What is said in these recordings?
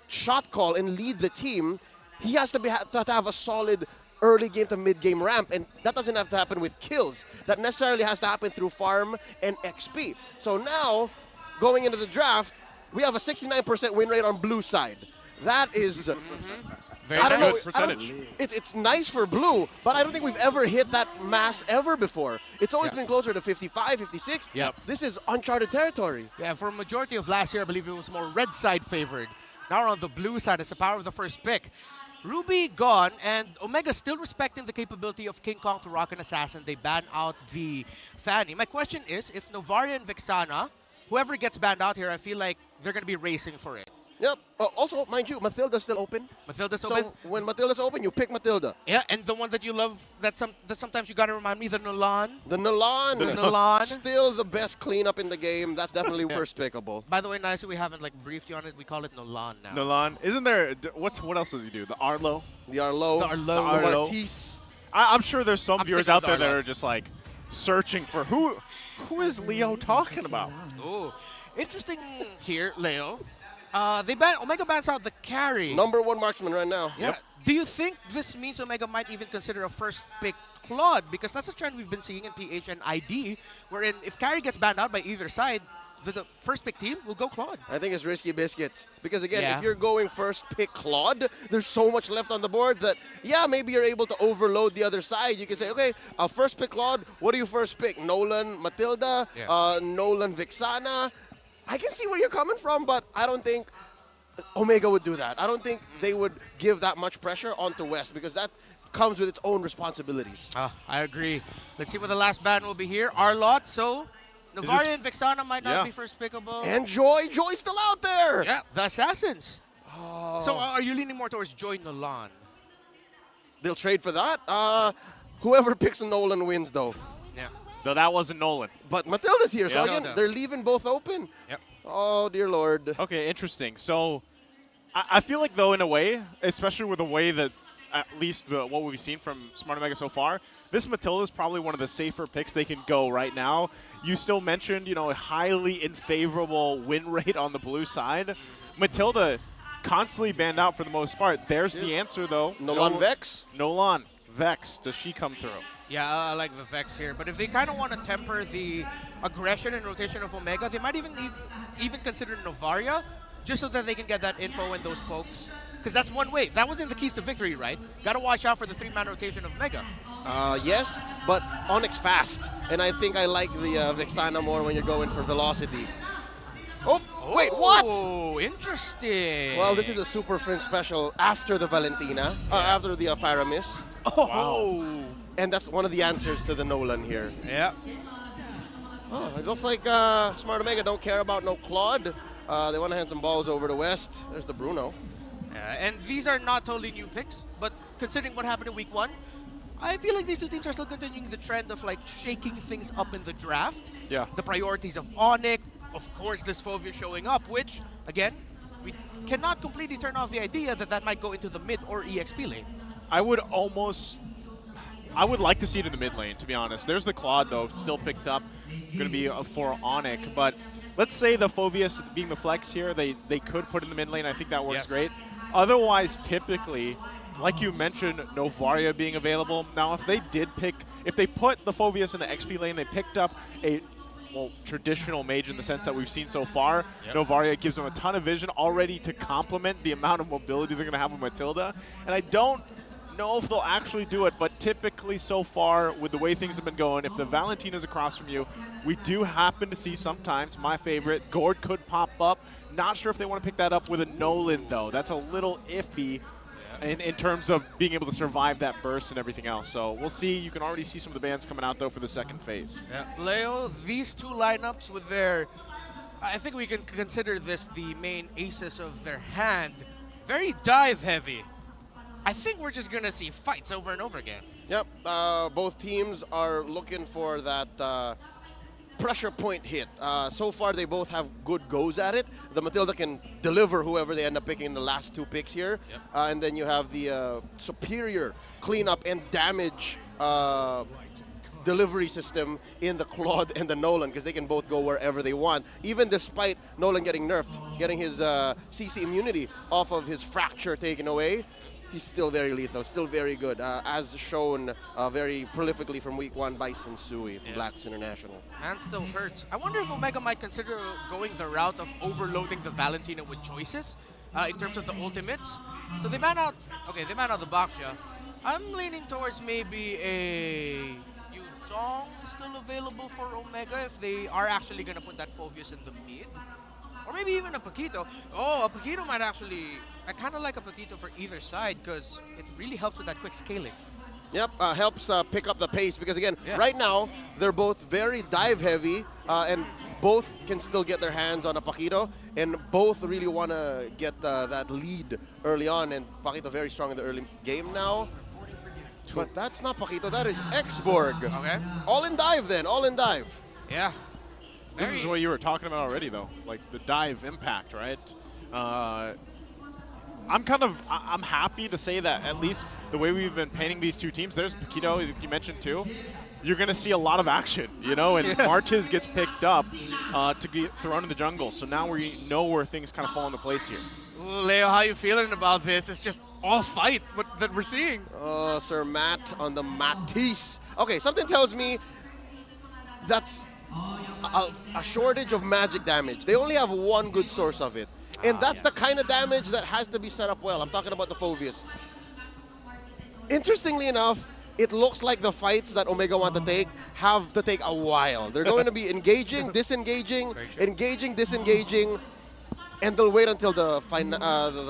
shot call and lead the team, he has to have a solid early game to mid game ramp, and that doesn't have to happen with kills. That necessarily has to happen through farm and XP. So now, going into the draft, we have a 69% win rate on blue side. That is, Very I don't know, nice percentage. it's nice for blue, but I don't think we've ever hit that mass ever before. It's always been closer to 55, 56. Yep. This is uncharted territory. Yeah, for a majority of last year, I believe it was more red side favored. Now we're on the blue side. It's the power of the first pick. Ruby gone, and Omega still respecting the capability of King Kong to rock an assassin. They ban out the Fanny. My question is, if Novaria and Vexana, whoever gets banned out here, I feel like they're going to be racing for it. Yep. Also, mind you, Matilda's still open. Matilda's So open. when Matilda's open, you pick Matilda. Yeah, and the one that you love, that sometimes you got to remind me, the Nolan. The Nolan. The Nolan. Still the best cleanup in the game. That's definitely first pickable. By the way, nice we haven't like briefed you on it. We call it Nolan now. Nolan. Isn't there, what else does he do? The Arlo? The Arlo. The Arlo. The Arlo. Matisse. I'm sure there's some I'm viewers sticking out with there that Arlo. are just like searching for who is Leo talking about? Oh, interesting here, Leo. Omega bans out the carry. #1 marksman right now. Yeah. Do you think this means Omega might even consider a first pick Claude? Because that's a trend we've been seeing in PH and ID, wherein if carry gets banned out by either side, the first pick team will go Claude. I think it's risky biscuits. Because again, Yeah. if you're going first pick Claude, there's so much left on the board that, yeah, maybe you're able to overload the other side. You can say, okay, I'll first pick Claude. What do you first pick? Nolan, Matilda, Nolan, Vexana. I can see where you're coming from, but I don't think Omega would do that. I don't think they would give that much pressure onto West because that comes with its own responsibilities. I agree. Let's see what the last ban will be here. Arlot, so Novaria and Vexana might not be first pickable. And Joy's still out there. Yeah, the Assassins. So are you leaning more towards Joy Nolan? They'll trade for that. Whoever picks Nolan wins, though. Yeah. No, that wasn't Nolan. But Matilda's here, so Yeah. again, Matilda. they're leaving both open. Yep. Oh, dear Lord. Okay, interesting. So I feel like, though, in a way, especially with the way that at least what we've seen from Smart Omega so far, this Matilda is probably one of the safer picks they can go right now. You still mentioned, a highly unfavorable win rate on the blue side. Matilda constantly banned out for the most part. There's the answer, though. Nolan Vex? Nolan Vex. Does she come through? Yeah, I like the Vex here. But if they kind of want to temper the aggression and rotation of Omega, they might even consider Novaria just so that they can get that info and those pokes. Because that's one way. That wasn't the keys to victory, right? Got to watch out for the 3-man rotation of Mega. Yes, but Onyx fast. And I think I like the Vexana more when you're going for velocity. Oh, wait, what? Oh, interesting. Well, this is a Super Fringe special after the Valentina, after the Faramis. Oh. And that's one of the answers to the Nolan here. Yeah. Oh, it looks like Smart Omega don't care about no Claude. They want to hand some balls over to West. There's the Bruno. And these are not totally new picks, but considering what happened in week 1, I feel like these two teams are still continuing the trend of like shaking things up in the draft. Yeah. The priorities of Onic, of course, this Fovia showing up, which, again, we cannot completely turn off the idea that might go into the mid or EXP lane. I would like to see it in the mid lane, to be honest. There's the Claude, though, still picked up. Going to be for Onic. But let's say the Phoveus being the flex here, they could put in the mid lane. I think that works great. Otherwise, typically, like you mentioned, Novaria being available. Now, if they put the Phoveus in the XP lane, they picked up a traditional mage in the sense that we've seen so far. Novaria gives them a ton of vision already to complement the amount of mobility they're going to have with Matilda. And I don't know if they'll actually do it, but typically so far, with the way things have been going, if the Valentina's across from you, we do happen to see sometimes, my favorite, Gord could pop up. Not sure if they want to pick that up with a Nolan, though. That's a little iffy in terms of being able to survive that burst and everything else. So we'll see. You can already see some of the bands coming out, though, for the second phase. Yeah. Leo, these two lineups with their, I think we can consider this the main aces of their hand. Very dive heavy. I think we're just going to see fights over and over again. Yep, both teams are looking for that pressure point hit. So far, they both have good goes at it. The Matilda can deliver whoever they end up picking in the last two picks here. Yep. And then you have the superior cleanup and damage delivery system in the Claude and the Nolan because they can both go wherever they want. Even despite Nolan getting nerfed, getting his CC immunity off of his fracture taken away, he's still very lethal, still very good, as shown very prolifically from week 1 by Sensui from Blacks International. And still hurts. I wonder if Omega might consider going the route of overloading the Valentina with choices in terms of the ultimates. So they ban out, they ban out the Baxia. I'm leaning towards maybe a Yuzong is still available for Omega if they are actually going to put that Phobius in the mid. Or maybe even a Paquito. Oh, a Paquito might actually... I kind of like a Paquito for either side because it really helps with that quick scaling. Yep, helps pick up the pace because, again, right now, they're both very dive-heavy and both can still get their hands on a Paquito and both really want to get that lead early on. And Paquito very strong in the early game now. But that's not Paquito, that is Xborg. Okay. All in dive then, all in dive. Yeah. This is what you were talking about already, though, like the dive impact, right? I'm happy to say that at least the way we've been painting these two teams, there's Paquito, you mentioned too, you're going to see a lot of action, you know, and Martiz gets picked up to get thrown in the jungle. So now we know where things kind of fall into place here. Ooh, Leo, how you feeling about this? It's just all fight that we're seeing. Oh, Sir Matt on the Matisse. Okay, something tells me that's a shortage of magic damage. They only have one good source of it. And that's the kind of damage that has to be set up well. I'm talking about the Phobius. Interestingly enough, it looks like the fights that Omega want to take have to take a while. They're going to be engaging, disengaging, engaging, disengaging, and they'll wait until the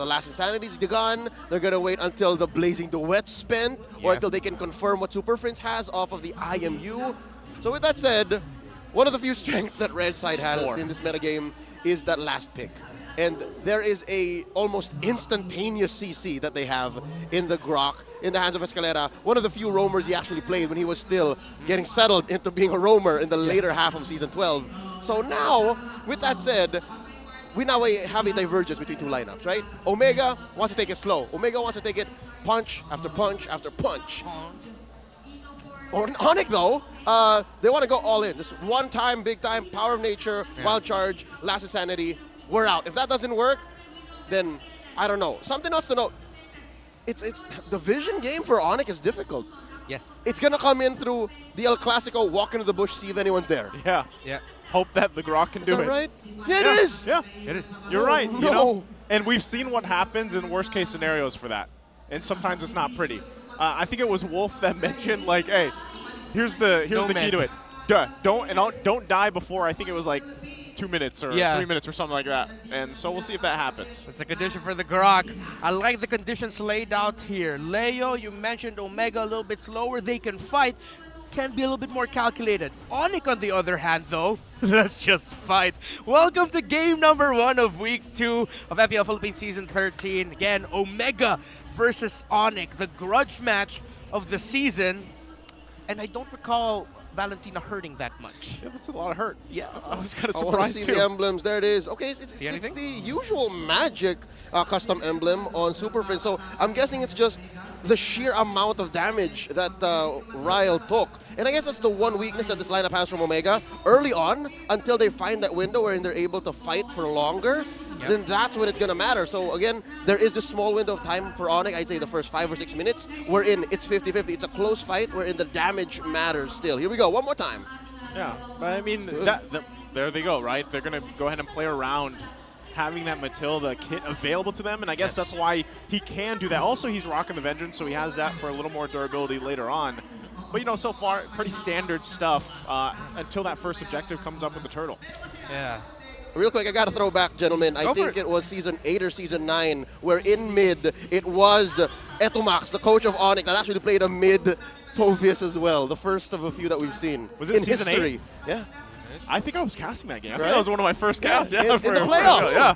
last Insanity is gone. They're going to wait until the Blazing Duet's spent, or until they can confirm what Super Prince has off of the IMU. So with that said, one of the few strengths that Red Side has in this metagame is that last pick. And there is a almost instantaneous CC that they have in the Grok, in the hands of Escalera. One of the few roamers he actually played when he was still getting settled into being a roamer in the later half of Season 12. So now, with that said, we now have a divergence between two lineups, right? Omega wants to take it slow. Omega wants to take it punch after punch after punch. Onic, though, they want to go all in. Just one time, big time, power of nature, wild charge, last Insanity. We're out. If that doesn't work, then I don't know. Something else to note. It's the vision game for Onic is difficult. Yes. It's gonna come in through the El Clasico, walk into the bush, see if anyone's there. Yeah. Yeah. Hope that the Grok can do Is that it. right? Yeah, it is. Yeah. It is. You're right. No. You know? And we've seen what happens in worst case scenarios for that. And sometimes it's not pretty. I think it was Wolf that mentioned, like, hey, here's the key to it. Don't die before, I think it was like 2 minutes or 3 minutes or something like that. And so we'll see if that happens. That's a condition for the Grok. I like the conditions laid out here. Leo, you mentioned Omega a little bit slower. They can fight. Can be a little bit more calculated. Onic, on the other hand, though, let's just fight. Welcome to game number 1 of week 2 of FPL Philippines Season 13. Again, Omega versus Onic, the grudge match of the season. And I don't recall Valentina hurting that much. Yeah, that's a lot of hurt. Yeah. I was kind of I want to surprised see too. the emblems. There it is. Okay, it's anything? the usual Magic custom emblem on Super Prince. So I'm guessing it's just the sheer amount of damage that Ryle took. And I guess that's the one weakness that this lineup has from Omega. Early on, until they find that window where they're able to fight for longer, then that's when it's going to matter. So again, there is a small window of time for Onic. I'd say the first 5 or 6 minutes. Wherein it's 50-50. It's a close fight wherein the damage matters still. Here we go, one more time. Yeah, but I mean, there they go, right? They're going to go ahead and play around having that Matilda kit available to them, and I guess that's why he can do that. Also, he's rocking the Vengeance, so he has that for a little more durability later on. But, you know, so far, pretty standard stuff until that first objective comes up with the turtle. Yeah. Real quick, I got to throw back, gentlemen. I think it was Season 8 or Season 9, where in mid, it was Etomax, the coach of Onic, that actually played a mid Phobius as well, the first of a few that we've seen. Was it in Season history. 8? Yeah. I think I was casting that game. I think that was one of my first casts. In the playoffs. Yeah.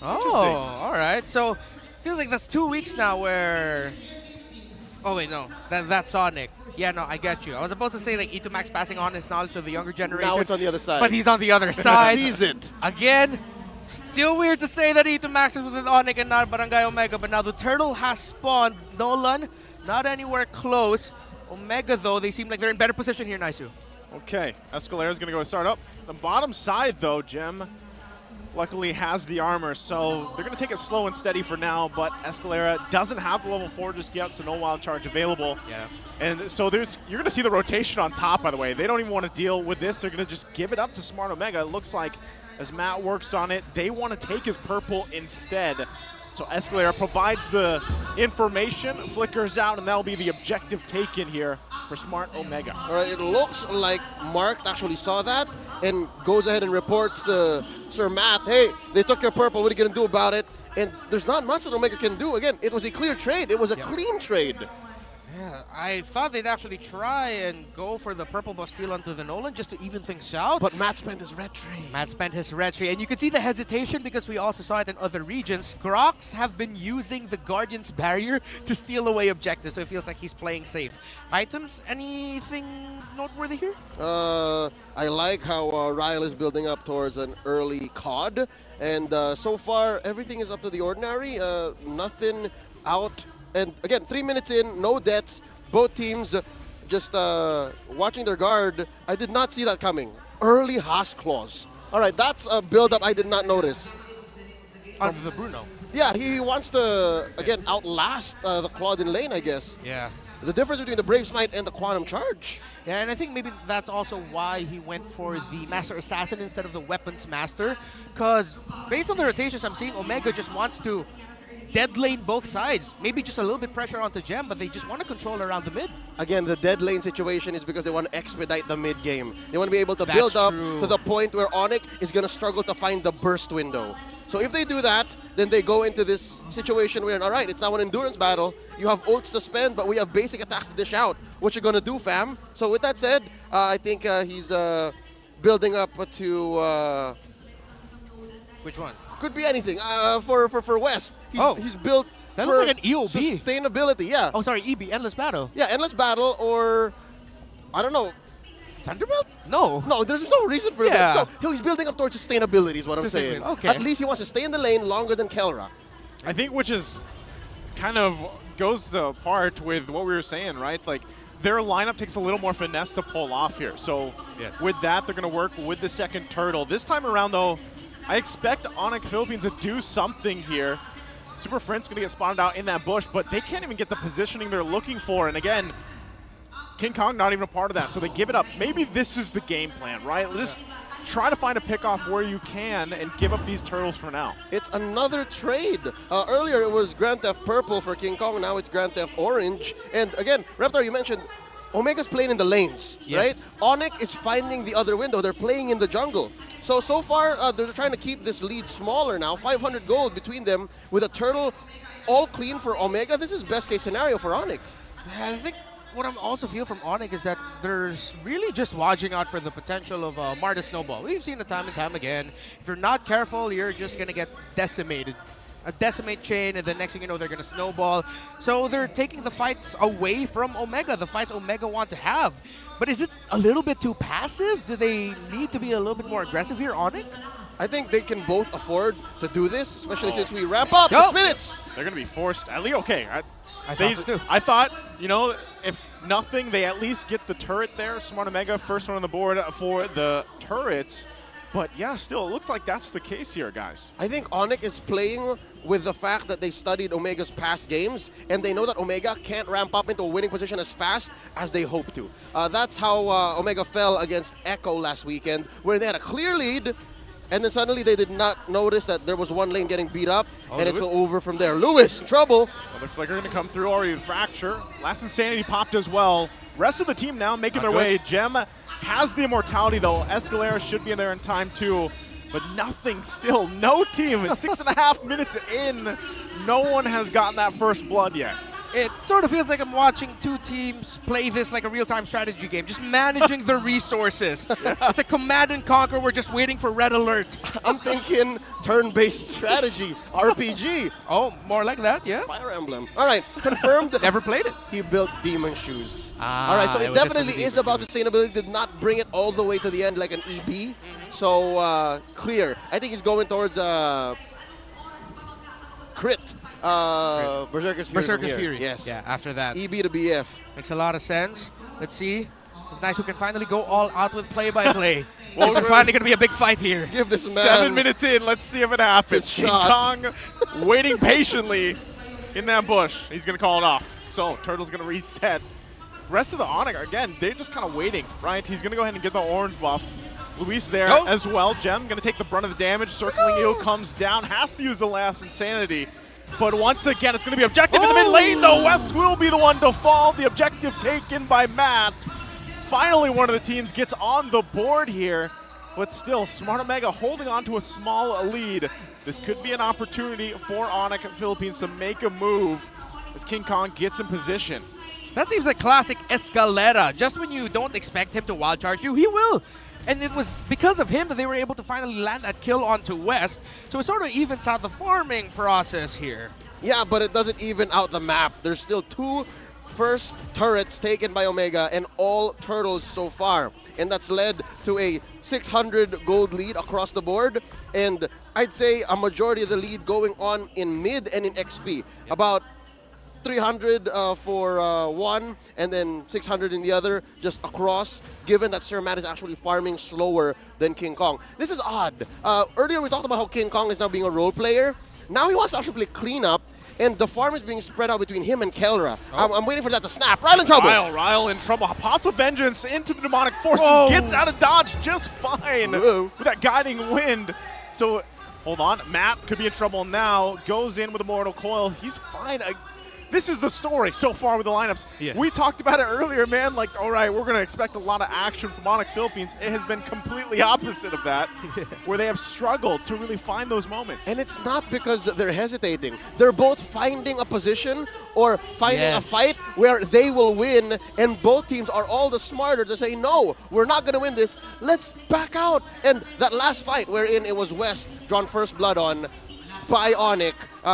Oh, all right. So, feels like that's 2 weeks now where... Oh, wait, no. That's Onic. Yeah, no, I get you. I was supposed to say, like, E2Max passing on his knowledge to the younger generation. Now it's on the other side. But he's on the other side. Sees it. Again, still weird to say that E2Max is with Onic and not Barangay Omega, but now the turtle has spawned. Nolan, not anywhere close. Omega, though, they seem like they're in better position here, Naisu. Okay, Escalera's going to go to start up. The bottom side, though, Jim, luckily has the armor, so they're going to take it slow and steady for now, but Escalera doesn't have the level 4 just yet, so no wild charge available. Yeah. And so you're going to see the rotation on top, by the way. They don't even want to deal with this. They're going to just give it up to Smart Omega. It looks like as Matt works on it, they want to take his purple instead. So Escalera provides the information, flickers out, and that'll be the objective taken here for Smart Omega. All right, it looks like Mark actually saw that and goes ahead and reports to Sir Matt, hey, they took your purple, what are you going to do about it? And there's not much that Omega can do. Again, it was a clear trade. It was a clean trade. Yeah, I thought they'd actually try and go for the purple buff steal onto the Nolan just to even things out. But Matt spent his red trade. Matt spent his red trade, and you can see the hesitation because we also saw it in other regions. Grox have been using the Guardian's barrier to steal away objectives, so it feels like he's playing safe. Items, anything noteworthy here? I like how Ryle is building up towards an early COD, and so far everything is up to the ordinary. Nothing out. And again, 3 minutes in, no deaths. Both teams just watching their guard. I did not see that coming. Early Haas claws. All right, that's a build-up I did not notice. Under the Bruno. Yeah, he wants to, again, outlast the Claude in lane, I guess. Yeah. The difference between the Brave Smite and the Quantum Charge. Yeah, and I think maybe that's also why he went for the Master Assassin instead of the Weapons Master. Because based on the rotations I'm seeing, Omega just wants to dead lane both sides. Maybe just a little bit pressure onto Gem, but they just want to control around the mid. Again, the dead lane situation is because they want to expedite the mid game. They want to be able to build up to the point where Onic is going to struggle to find the burst window. So if they do that, then they go into this situation where, all right, it's now an endurance battle. You have ults to spend, but we have basic attacks to dish out. What you going to do, fam? So with that said, I think he's building up to... Which one? Could be anything. For West, he's built that for looks like an EOB. Sustainability, yeah. Oh, sorry, EB, Endless Battle. Yeah, Endless Battle, or I don't know. Thunderbolt? No. No, there's no reason for that. So he's building up towards sustainability is what I'm saying. Okay. At least he wants to stay in the lane longer than Kelra. I think which is kind of goes to part with what we were saying, right? Like, their lineup takes a little more finesse to pull off here. So with that, they're going to work with the second turtle. This time around, though, I expect Onic Philippines to do something here. Super Friend's going to get spotted out in that bush, but they can't even get the positioning they're looking for. And again, King Kong not even a part of that, so they give it up. Maybe this is the game plan, right? Just try to find a pick-off where you can and give up these turtles for now. It's another trade. Earlier it was Grand Theft Purple for King Kong, now it's Grand Theft Orange. And again, Reptar, you mentioned Omega's playing in the lanes, right? Onic is finding the other window. They're playing in the jungle. So far, they're trying to keep this lead smaller now. 500 gold between them with a turtle all clean for Omega. This is best case scenario for Onic. I think what I also feel from Onic is that there's really just watching out for the potential of Marta Snowball. We've seen it time and time again. If you're not careful, you're just going to get decimated. A decimate chain, and the next thing you know, they're going to snowball. So they're taking the fights away from Omega, the fights Omega want to have. But is it a little bit too passive? Do they need to be a little bit more aggressive here, Onic? I think they can both afford to do this, especially since we ramp up 6 minutes. They're going to be forced. At least, okay. I thought so too. I thought, you know, if nothing, they at least get the turret there. Smart Omega, first one on the board for the turrets. But yeah, still, it looks like that's the case here, guys. I think Onic is playing with the fact that they studied Omega's past games, and they know that Omega can't ramp up into a winning position as fast as they hope to. That's how Omega fell against Echo last weekend, where they had a clear lead, and then suddenly they did not notice that there was one lane getting beat up, and it's over from there. Lewis in trouble. Another flicker going to come through, already fracture. Last Insanity popped as well. Rest of the team now making their way. Gem has the immortality, though. Escalera should be in there in time, too. But nothing still. No team. 6.5 minutes in. No one has gotten that first blood yet. It sort of feels like I'm watching two teams play this like a real-time strategy game, just managing the resources. It's a command and conquer. We're just waiting for red alert. I'm thinking turn-based strategy, RPG. Oh, more like that, yeah. Fire Emblem. All right, confirmed. Never played it. He built demon shoes. All right, so it definitely is about sustainability. Did not bring it all the way to the end like an EB. So clear. I think he's going towards crit Berserker's Fury. Berserker from here. Fury. Yes. Yeah, after that. EB to BF. Makes a lot of sense. Let's see. If Nice who can finally go all out with play-by-play. Well, It's finally going to be a big fight here. Give this man 7 minutes in, let's see if it happens. his King shot. Kong waiting patiently in that bush. He's going to call it off. So Turtle's going to reset. Rest of the Onic, again, they're just kind of waiting, right? He's going to go ahead and get the orange buff. Luis there as well. Gem going to take the brunt of the damage. Circling Eel comes down, has to use the last Insanity. But once again, it's going to be objective in the mid lane, though. West will be the one to fall. The objective taken by Matt. Finally, one of the teams gets on the board here. But still, Smart Omega holding on to a small lead. This could be an opportunity for Onic Philippines to make a move as King Kong gets in position. That seems like classic Escalera. Just when you don't expect him to wild charge you, he will. And it was because of him that they were able to finally land that kill onto West. So it sort of evens out the farming process here. Yeah, but it doesn't even out the map. There's still 2 first turrets taken by Omega and all turtles so far. And that's led to a 600 gold lead across the board. And I'd say a majority of the lead going on in mid and in XP. Yep. About 300 for one, and then 600 in the other, just across, given that Sir Matt is actually farming slower than King Kong. This is odd. Earlier we talked about how King Kong is now being a role player. Now he wants to actually play cleanup, and the farm is being spread out between him and Kelra. I'm waiting for that to snap. Ryle in trouble. Ryle in trouble. Pots of Vengeance into the Demonic Force Whoa. and gets out of dodge just fine Whoa. with that guiding wind. So, hold on. Matt could be in trouble now. Goes in with a Mortal Coil. He's fine. This is the story so far with the lineups. Yeah. We talked about it earlier, man. Like, all right, we're going to expect a lot of action from Onic Philippines. It has been completely opposite of that, where they have struggled to really find those moments. And it's not because they're hesitating. They're both finding a position or finding a fight where they will win, and both teams are all the smarter to say, no, we're not going to win this. Let's back out. And that last fight wherein it was West drawn first blood on by Onic,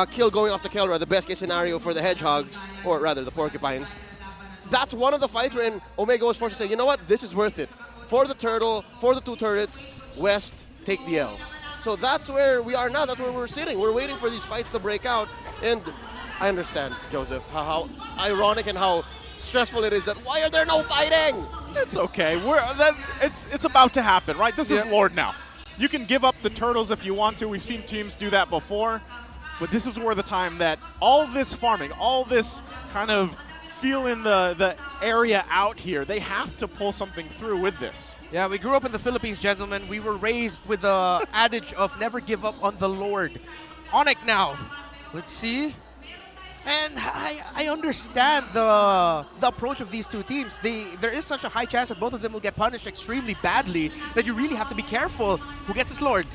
kill going off to Kelra, the best case scenario for the Hedgehogs, or rather the Porcupines. That's one of the fights wherein Omega was forced to say, you know what, this is worth it. For the turtle, for the 2 turrets, West, take the L. So that's where we are now, that's where we're sitting. We're waiting for these fights to break out, and I understand, Joseph, how ironic and how stressful it is that why are there no fighting? It's okay. It's about to happen, right? This is Lord now. You can give up the turtles if you want to. We've seen teams do that before. But this is where the time that all this farming, all this kind of feeling the area out here, they have to pull something through with this. Yeah, we grew up in the Philippines, gentlemen. We were raised with the adage of never give up on the Lord. Onic now. Let's see. And I understand the approach of these two teams. There is such a high chance that both of them will get punished extremely badly that you really have to be careful who gets his Lord.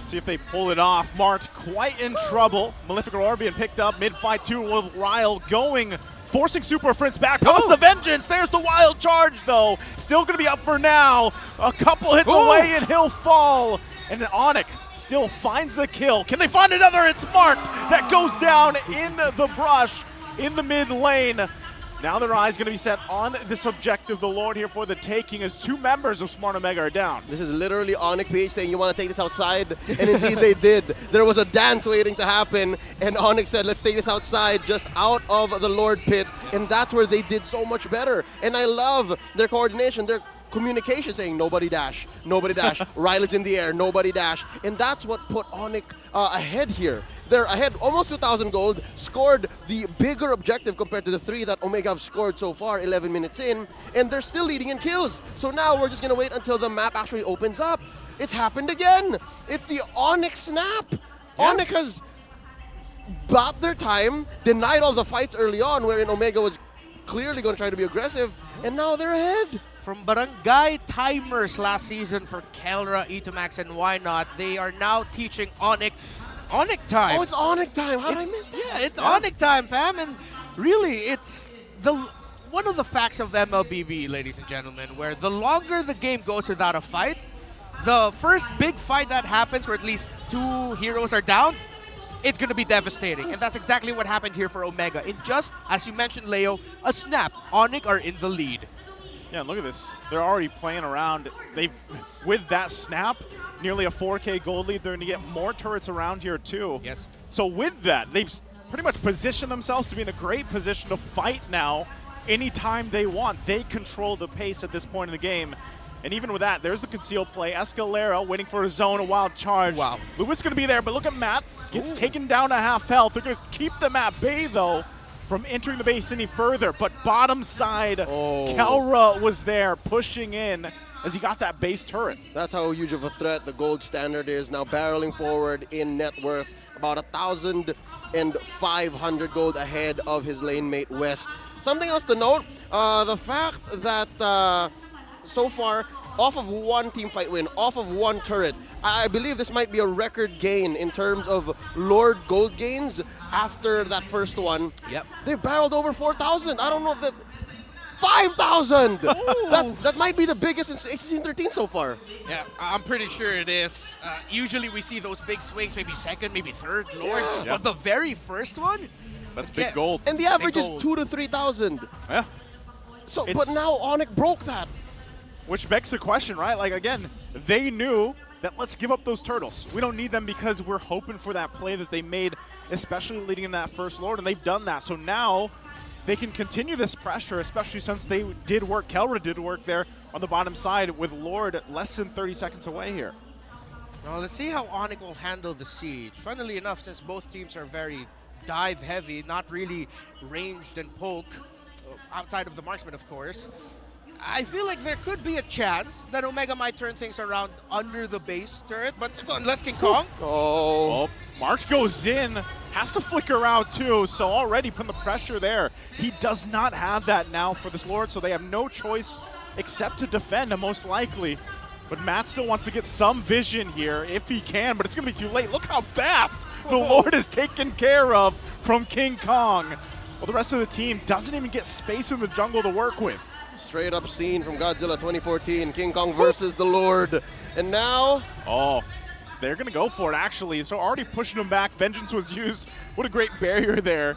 See if they pull it off. Mart quite in trouble. Malefic Aurora being picked up mid-fight too with Ryle going, forcing Super Prince back. Comes the Vengeance. There's the wild charge though. Still going to be up for now. A couple hits away and he'll fall. And then Onic still finds a kill. Can they find another? It's Mart that goes down in the brush in the mid lane. Now their eyes going to be set on this objective, the Lord here for the taking, as 2 members of Smart Omega are down. This is literally Onic PH saying, you want to take this outside? And indeed they did. There was a dance waiting to happen, and Onic said, let's take this outside, just out of the Lord pit. And that's where they did so much better. And I love their coordination, their communication, saying nobody dash, Riley's in the air, nobody dash. And that's what put Onic ahead here. They're ahead almost 2,000 gold, scored the bigger objective compared to the 3 that Omega have scored so far 11 minutes in, and they're still leading in kills. So now we're just going to wait until the map actually opens up. It's happened again. It's the Onic snap. Yeah. Onic has bought their time, denied all the fights early on wherein Omega was clearly going to try to be aggressive, and now they're ahead. From barangay timers last season for Kelra, Etomax, and Why Not, they are now teaching Onic time. Oh, it's Onic time. How did I miss that? Yeah, it's Onic time, fam. And really, it's one of the facts of MLBB, ladies and gentlemen, where the longer the game goes without a fight, the first big fight that happens where at least 2 heroes are down, it's going to be devastating. And that's exactly what happened here for Omega. In just, as you mentioned, Leo, a snap, Onic are in the lead. Yeah, look at this. They're already playing around. With that snap, nearly a 4K gold lead. They're going to get more turrets around here too. Yes. So with that, they've pretty much position themselves to be in a great position to fight now anytime they want. They control the pace at this point in the game. And even with that, there's the concealed play. Escalera waiting for a zone, a wild charge. Wow. Lewis going to be there, but look at Matt. Gets taken down to half health. They're going to keep them at bay, though, from entering the base any further. But bottom side, Kelra was there pushing in as he got that base turret. That's how huge of a threat the gold standard is. Now barreling forward in net worth, about 1,500 gold ahead of his lane mate West. Something else to note, the fact that so far, off of one team fight win, off of one turret, I believe this might be a record gain in terms of Lord gold gains after that first one. Yep. They've barreled over 4,000. I don't know if the 5,000! That might be the biggest in S13 so far. Yeah, I'm pretty sure it is. Usually we see those big swings, maybe second, maybe third Lord. Yeah. But the very first one? That's big gold. And the average is gold. 2,000 to 3,000. Yeah. So, but now Onic broke that. Which begs the question, right? Like, again, they knew that let's give up those turtles. We don't need them because we're hoping for that play that they made, especially leading in that first Lord, and they've done that. So now they can continue this pressure, especially since they did work. Kelra did work there on the bottom side with Lord less than 30 seconds away here. Well, let's see how Onic will handle the siege. Funnily enough, since both teams are very dive heavy, not really ranged and poke, outside of the marksman, of course, I feel like there could be a chance that Omega might turn things around under the base turret, but unless King Kong. Oh, March goes in, has to flicker out too, so already putting the pressure there. He does not have that now for this Lord, so they have no choice except to defend, most likely. But Matt still wants to get some vision here if he can, but it's going to be too late. Look how fast the Lord is taken care of from King Kong. Well, the rest of the team doesn't even get space in the jungle to work with. Straight up scene from Godzilla 2014, King Kong versus the Lord. And now... Oh, they're going to go for it, actually. So already pushing them back. Vengeance was used. What a great barrier there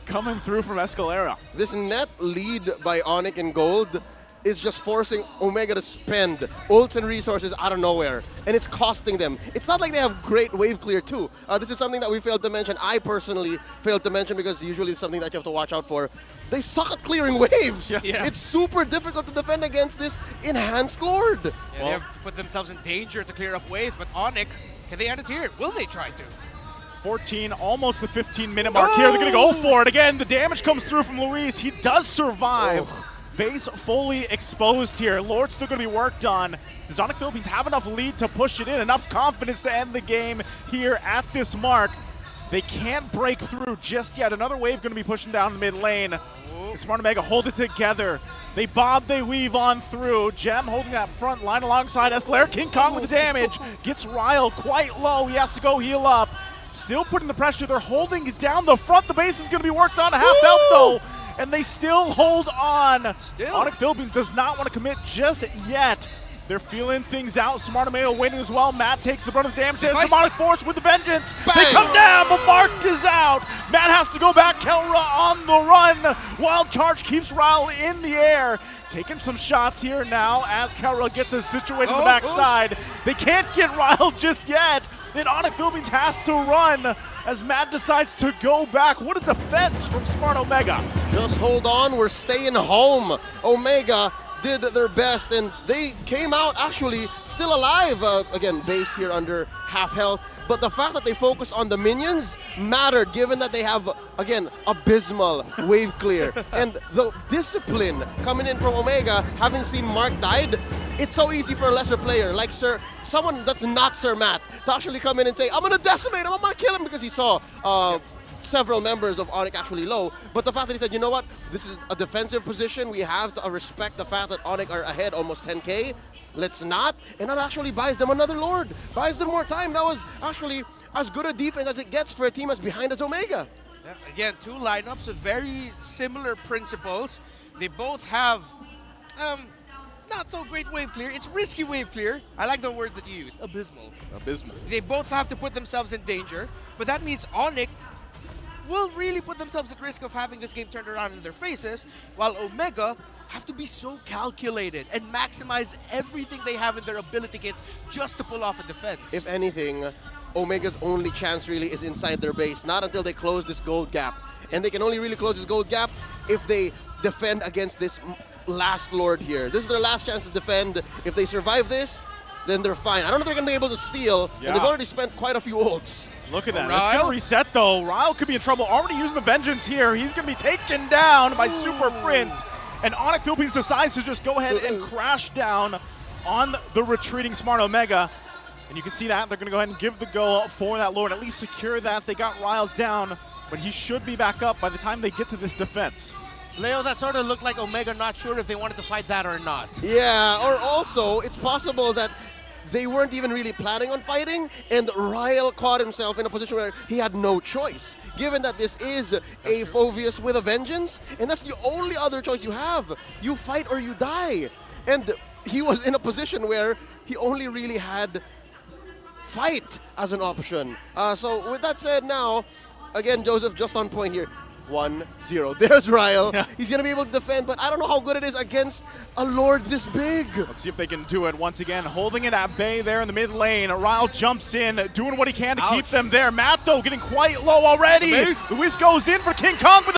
coming through from Escalera. This net lead by Onic in gold is just forcing Omega to spend ults and resources out of nowhere, and it's costing them. It's not like they have great wave clear too. This is something that we failed to mention. I personally failed to mention because usually it's something that you have to watch out for. They suck at clearing waves. Yeah. It's super difficult to defend against this enhanced Lord. Yeah, they have to put themselves in danger to clear up waves, but Onic, can they end it here? Will they try to? 14, almost the 15-minute mark here. They're going to go for it again. The damage comes through from Luis. He does survive. Base fully exposed here. Lord's still going to be worked on. Does Onic Philippines have enough lead to push it in? Enough confidence to end the game here at this mark. They can't break through just yet. Another wave going to be pushing down the mid lane. And Smart Omega hold it together. They bob, they weave on through. Gem holding that front line alongside Escalera. King Kong with the damage. Gets Ryle quite low. He has to go heal up. Still putting the pressure. They're holding it down the front. The base is going to be worked on. Half health though. And they still hold on. Onic Philippines does not want to commit just yet. They're feeling things out. Smart Omega waiting as well. Matt takes the brunt of the damage. Demonic Force with the vengeance. Bang. They come down, but Mark is out. Matt has to go back. Kelra on the run. Wild Charge keeps Ryle in the air. Taking some shots here now as Kelra gets us situated on the backside. They can't get Ryle just yet. Then Onic Philippines has to run as Matt decides to go back. What a defense from Smart Omega. Just hold on, we're staying home. Omega did their best, and they came out actually still alive. Again, base here under half health. But the fact that they focus on the minions mattered, given that they have, again, abysmal wave clear. And the discipline coming in from Omega, having seen Mark died, it's so easy for a lesser player like someone that's not Sir Matt to actually come in and say, I'm going to decimate him, I'm going to kill him, because he saw several members of Onic actually low. But the fact that he said, you know what, this is a defensive position, we have to respect the fact that Onic are ahead almost 10k, let's not, and that actually buys them another Lord, buys them more time. That was actually as good a defense as it gets for a team as behind as Omega. Yeah, again, two lineups with very similar principles. They both have not so great wave clear. It's risky wave clear. I like the word that you used, abysmal. Abysmal. They both have to put themselves in danger, but that means Onic will really put themselves at risk of having this game turned around in their faces, while Omega have to be so calculated and maximize everything they have in their ability kits just to pull off a defense. If anything, Omega's only chance really is inside their base, not until they close this gold gap. And they can only really close this gold gap if they defend against this last Lord here. This is their last chance to defend. If they survive this, then they're fine. I don't know if they're going to be able to steal, and they've already spent quite a few ults. Look at that. Ryle? It's going to reset, though. Ryle could be in trouble. Already using the Vengeance here. He's going to be taken down by Super Prince. And Onic Philippines decides to just go ahead and crash down on the retreating Smart Omega. And you can see that. They're going to go ahead and give the go for that Lord. At least secure that. They got Ryle down, but he should be back up by the time they get to this defense. Leo, that sort of looked like Omega not sure if they wanted to fight that or not. Yeah, or also, it's possible that they weren't even really planning on fighting, and Ryle caught himself in a position where he had no choice. Given that this is a Phoveus with a Vengeance, and that's the only other choice you have. You fight or you die. And he was in a position where he only really had fight as an option. So with that said now, again, Joseph just on point here. 1-0. There's Ryle. Yeah. He's going to be able to defend, but I don't know how good it is against a Lord this big. Let's see if they can do it once again. Holding it at bay there in the mid lane. Ryle jumps in, doing what he can to keep them there. Matt, though, getting quite low already. The Wiz goes in for King Kong with